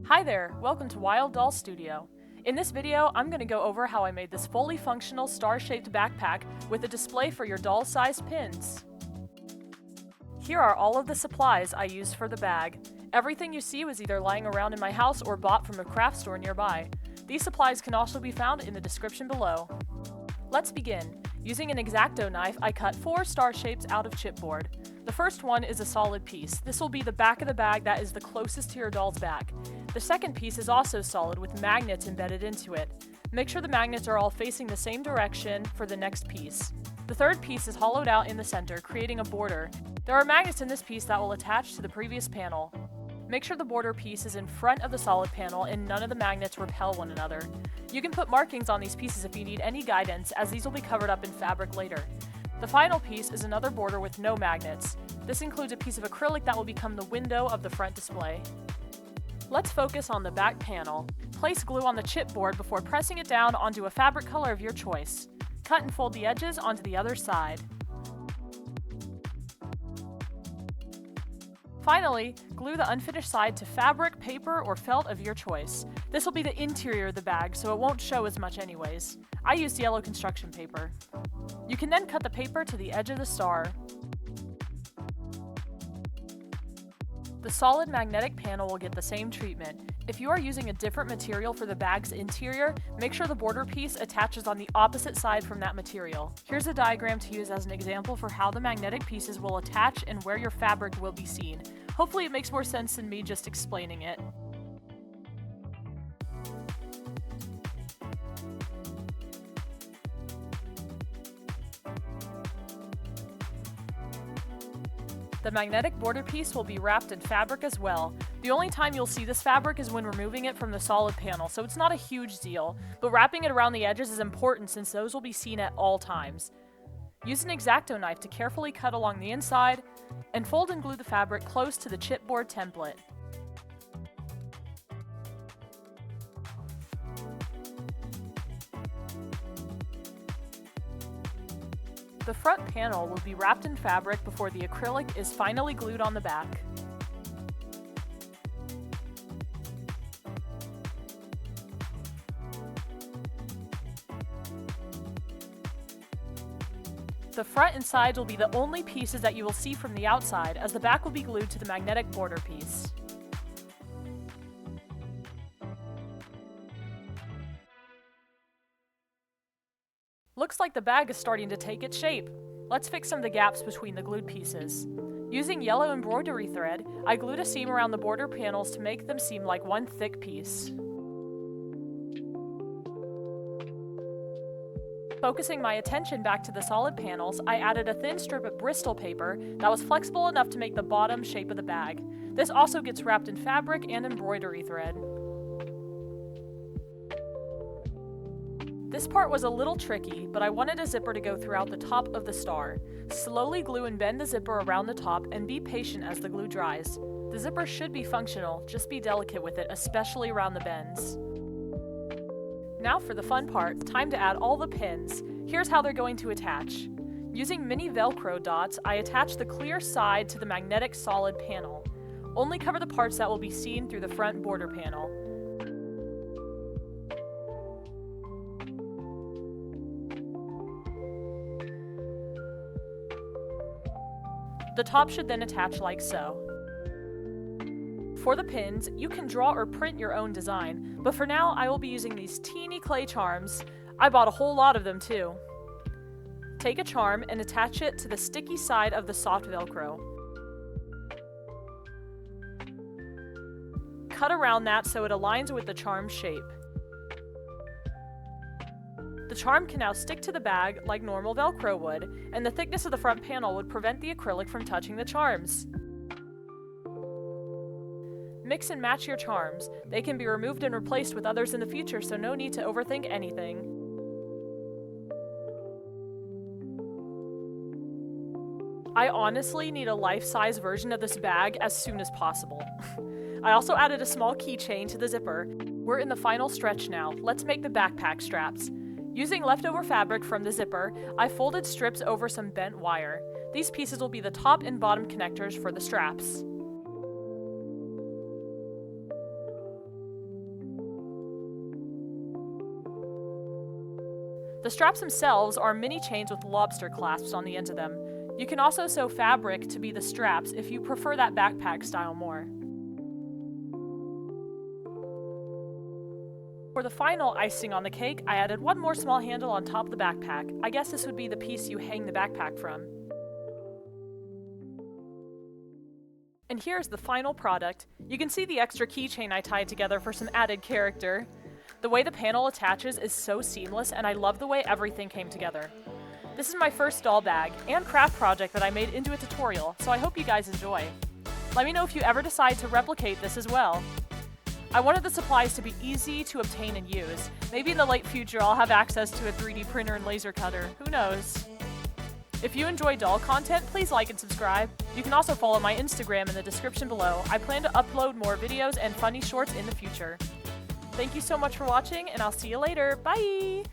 Hi there, welcome to Wild Doll Studio. In this video, I'm going to go over how I made this fully functional star-shaped backpack with a display for your doll-sized pins. Here are all of the supplies I used for the bag. Everything you see was either lying around in my house or bought from a craft store nearby. These supplies can also be found in the description below. Let's begin. Using an Xacto knife, I cut 4 star shapes out of chipboard. The first one is a solid piece. This will be the back of the bag that is the closest to your doll's back. The second piece is also solid with magnets embedded into it. Make sure the magnets are all facing the same direction for the next piece. The third piece is hollowed out in the center, creating a border. There are magnets in this piece that will attach to the previous panel. Make sure the border piece is in front of the solid panel and none of the magnets repel one another. You can put markings on these pieces if you need any guidance, as these will be covered up in fabric later. The final piece is another border with no magnets. This includes a piece of acrylic that will become the window of the front display. Let's focus on the back panel. Place glue on the chipboard before pressing it down onto a fabric color of your choice. Cut and fold the edges onto the other side. Finally, glue the unfinished side to fabric, paper, or felt of your choice. This will be the interior of the bag, so it won't show as much anyways. I used yellow construction paper. You can then cut the paper to the edge of the star. The solid magnetic panel will get the same treatment. If you are using a different material for the bag's interior, make sure the border piece attaches on the opposite side from that material. Here's a diagram to use as an example for how the magnetic pieces will attach and where your fabric will be seen. Hopefully it makes more sense than me just explaining it. The magnetic border piece will be wrapped in fabric as well. The only time you'll see this fabric is when removing it from the solid panel, so it's not a huge deal, but wrapping it around the edges is important since those will be seen at all times. Use an Xacto knife to carefully cut along the inside, and fold and glue the fabric close to the chipboard template. The front panel will be wrapped in fabric before the acrylic is finally glued on the back. The front and sides will be the only pieces that you will see from the outside, as the back will be glued to the magnetic border piece. Looks like the bag is starting to take its shape. Let's fix some of the gaps between the glued pieces. Using yellow embroidery thread, I glued a seam around the border panels to make them seem like one thick piece. Focusing my attention back to the solid panels, I added a thin strip of Bristol paper that was flexible enough to make the bottom shape of the bag. This also gets wrapped in fabric and embroidery thread. This part was a little tricky, but I wanted a zipper to go throughout the top of the star. Slowly glue and bend the zipper around the top and be patient as the glue dries. The zipper should be functional, just be delicate with it, especially around the bends. Now for the fun part, time to add all the pins. Here's how they're going to attach. Using mini Velcro dots, I attach the clear side to the magnetic solid panel. Only cover the parts that will be seen through the front border panel. The top should then attach like so. For the pins, you can draw or print your own design, but for now I will be using these teeny clay charms. I bought a whole lot of them too. Take a charm and attach it to the sticky side of the soft Velcro. Cut around that so it aligns with the charm shape. The charm can now stick to the bag like normal Velcro would, and the thickness of the front panel would prevent the acrylic from touching the charms. Mix and match your charms. They can be removed and replaced with others in the future, so no need to overthink anything. I honestly need a life-size version of this bag as soon as possible. I also added a small keychain to the zipper. We're in the final stretch now. Let's make the backpack straps. Using leftover fabric from the zipper, I folded strips over some bent wire. These pieces will be the top and bottom connectors for the straps. The straps themselves are mini chains with lobster clasps on the ends of them. You can also sew fabric to be the straps if you prefer that backpack style more. For the final icing on the cake, I added one more small handle on top of the backpack. I guess this would be the piece you hang the backpack from. And here's the final product. You can see the extra keychain I tied together for some added character. The way the panel attaches is so seamless, and I love the way everything came together. This is my first doll bag and craft project that I made into a tutorial, so I hope you guys enjoy. Let me know if you ever decide to replicate this as well. I wanted the supplies to be easy to obtain and use. Maybe in the late future I'll have access to a 3D printer and laser cutter. Who knows? If you enjoy doll content, please like and subscribe. You can also follow my Instagram in the description below. I plan to upload more videos and funny shorts in the future. Thank you so much for watching, and I'll see you later. Bye!